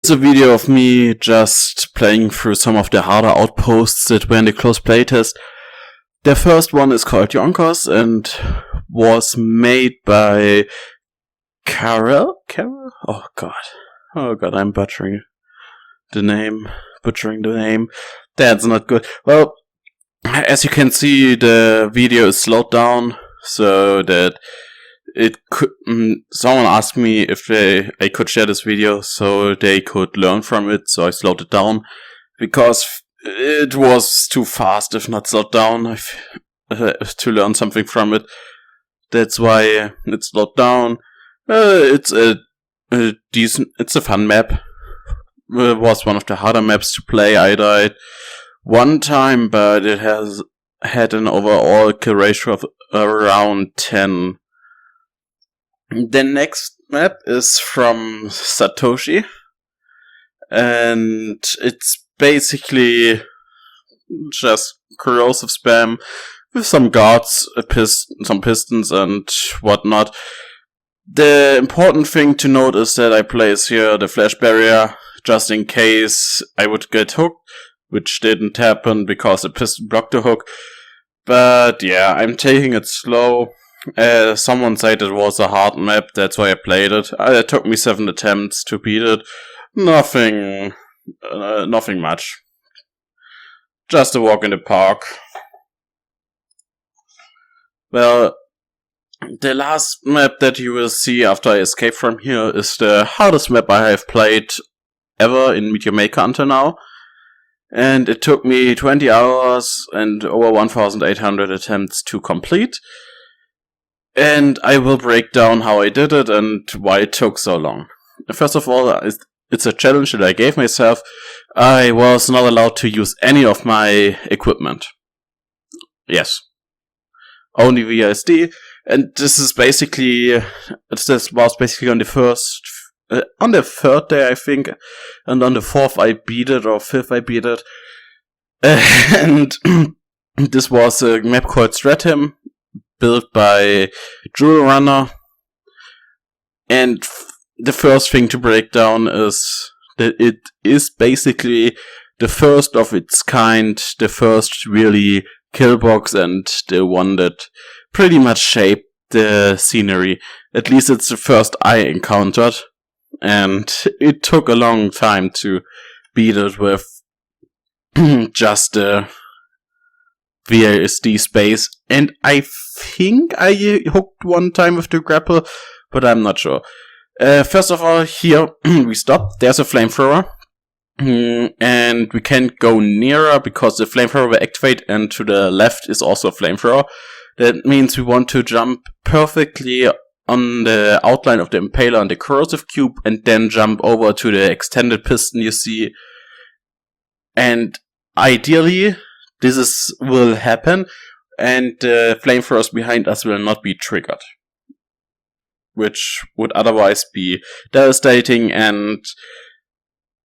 It's a video of me just playing through some of the harder outposts that were in the close playtest. The first one is called Yonkers and was made by Carol? Oh god, I'm butchering the name. That's not good. Well, as you can see, the video is slowed down so that it could. Someone asked me if I could share this video so they could learn from it, so I slowed it down because it was too fast, if not slowed down, to learn something from it. That's why it slowed down. It's a decent. It's a fun map. It was one of the harder maps to play. I died one time, but it has had an overall kill ratio of around 10. The next map is from Satoshi, and it's basically just corrosive spam with some guards, some pistons and whatnot. The important thing to note is that I place here the flash barrier just in case I would get hooked, which didn't happen because the piston blocked the hook. But yeah, I'm taking it slow. Someone said it was a hard map, that's why I played it. It took me 7 attempts to beat it. Nothing much. Just a walk in the park. Well, the last map that you will see after I escape from here is the hardest map I have played ever in Meteor Maker until now. And it took me 20 hours and over 1,800 attempts to complete. And I will break down how I did it and why it took so long. First of all, it's a challenge that I gave myself. I was not allowed to use any of my equipment. Yes. Only via SD. And this was basically on the third day, I think. And on the fourth I beat it, or fifth I beat it. And this was a map called Stratham, built by Jewel Runner. And the first thing to break down is that it is basically the first of its kind, the first really kill box, and the one that pretty much shaped the scenery. At least it's the first I encountered, and it took a long time to beat it with just the VSD space, and I think I hooked one time with the grapple, but I'm not sure. First of all, here we stop. There's a flamethrower, and we can't go nearer because the flamethrower will activate, and to the left is also a flamethrower. That means we want to jump perfectly on the outline of the impaler and the corrosive cube, and then jump over to the extended piston you see. And ideally, this will happen, and the flamethrowers behind us will not be triggered, which would otherwise be devastating, and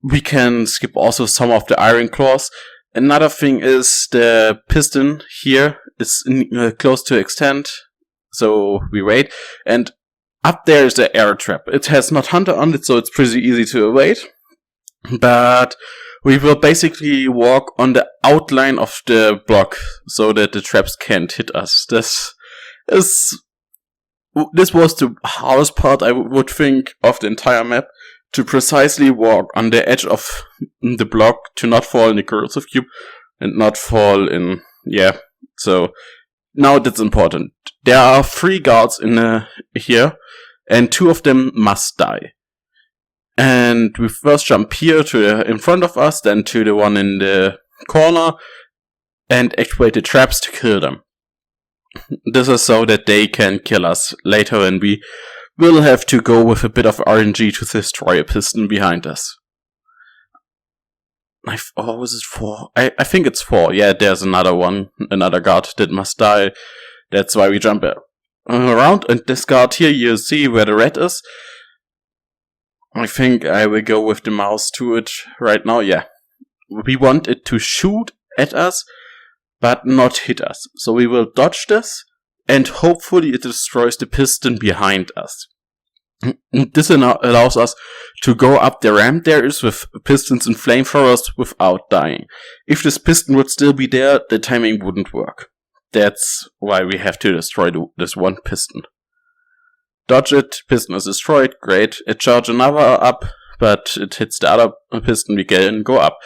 we can skip also some of the iron claws. Another thing is the piston here is close to extend, so we wait, and up there is the air trap. It has not Hunter on it, so it's pretty easy to avoid, but we will basically walk on the outline of the block so that the traps can't hit us. This was the hardest part, I would think, of the entire map. To precisely walk on the edge of the block, to not fall in the corrosive cube, and not fall in... yeah, so now that's important. There are 3 guards in here, and 2 of them must die. And we first jump here to in front of us, then to the one in the corner, and activate the traps to kill them. This is so that they can kill us later, and we will have to go with a bit of RNG to destroy a piston behind us. Was it 4? I think it's 4. Yeah, there's another one, another guard that must die. That's why we jump around, and this guard here, you see where the red is. I think I will go with the mouse to it right now. Yeah, we want it to shoot at us, but not hit us. So we will dodge this, and hopefully it destroys the piston behind us. This allows us to go up the ramp there is with pistons and flamethrowers without dying. If this piston would still be there, the timing wouldn't work. That's why we have to destroy this one piston. Dodge it, piston is destroyed, great. It charges another up, but it hits the other piston, we can go up.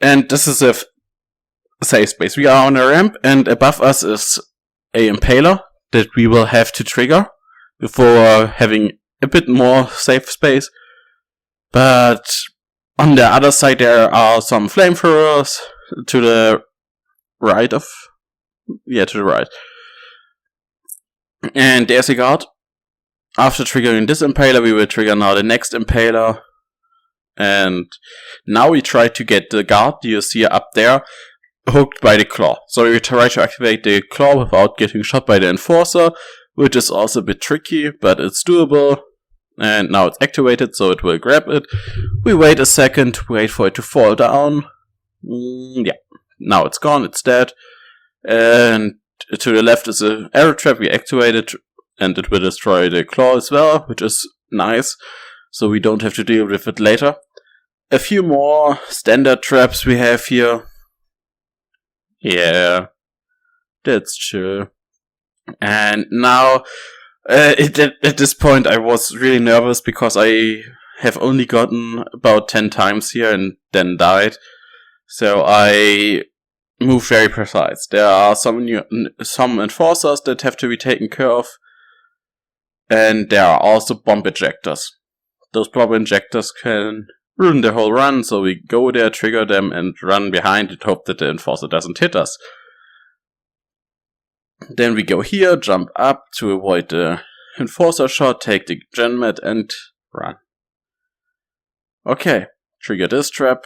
And this is a safe space. We are on a ramp, and above us is a impaler that we will have to trigger before having a bit more safe space. But on the other side there are some flamethrowers to the right of... yeah, to the right. And there's a guard. After triggering this impaler, we will trigger now the next impaler. And now we try to get the guard you see up there hooked by the claw. So we try to activate the claw without getting shot by the enforcer, which is also a bit tricky, but it's doable. And now it's activated, so it will grab it. We wait a second, wait for it to fall down. Yeah, now it's gone, it's dead. And to the left is an arrow trap we activated, and it will destroy the claw as well, which is nice, so we don't have to deal with it later. A few more standard traps we have here. Yeah, that's chill. And now, at this point I was really nervous because I have only gotten about 10 times here and then died. So I move very precise. There are some enforcers that have to be taken care of. And there are also bomb ejectors. Those bomb ejectors can ruin the whole run, so we go there, trigger them, and run behind and hope that the enforcer doesn't hit us. Then we go here, jump up to avoid the enforcer shot, take the gen med, and run. Okay, trigger this trap.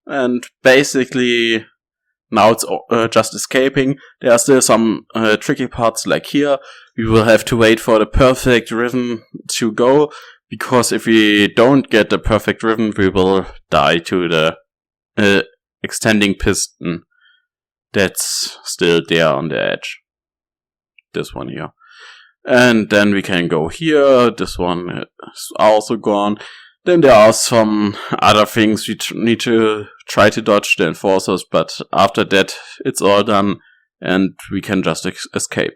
And basically, now it's just escaping. There are still some tricky parts like here. We will have to wait for the perfect rhythm to go, because if we don't get the perfect rhythm, we will die to the extending piston that's still there on the edge. This one here. And then we can go here. This one is also gone. Then there are some other things we need to try to dodge the enforcers, but after that it's all done and we can just escape.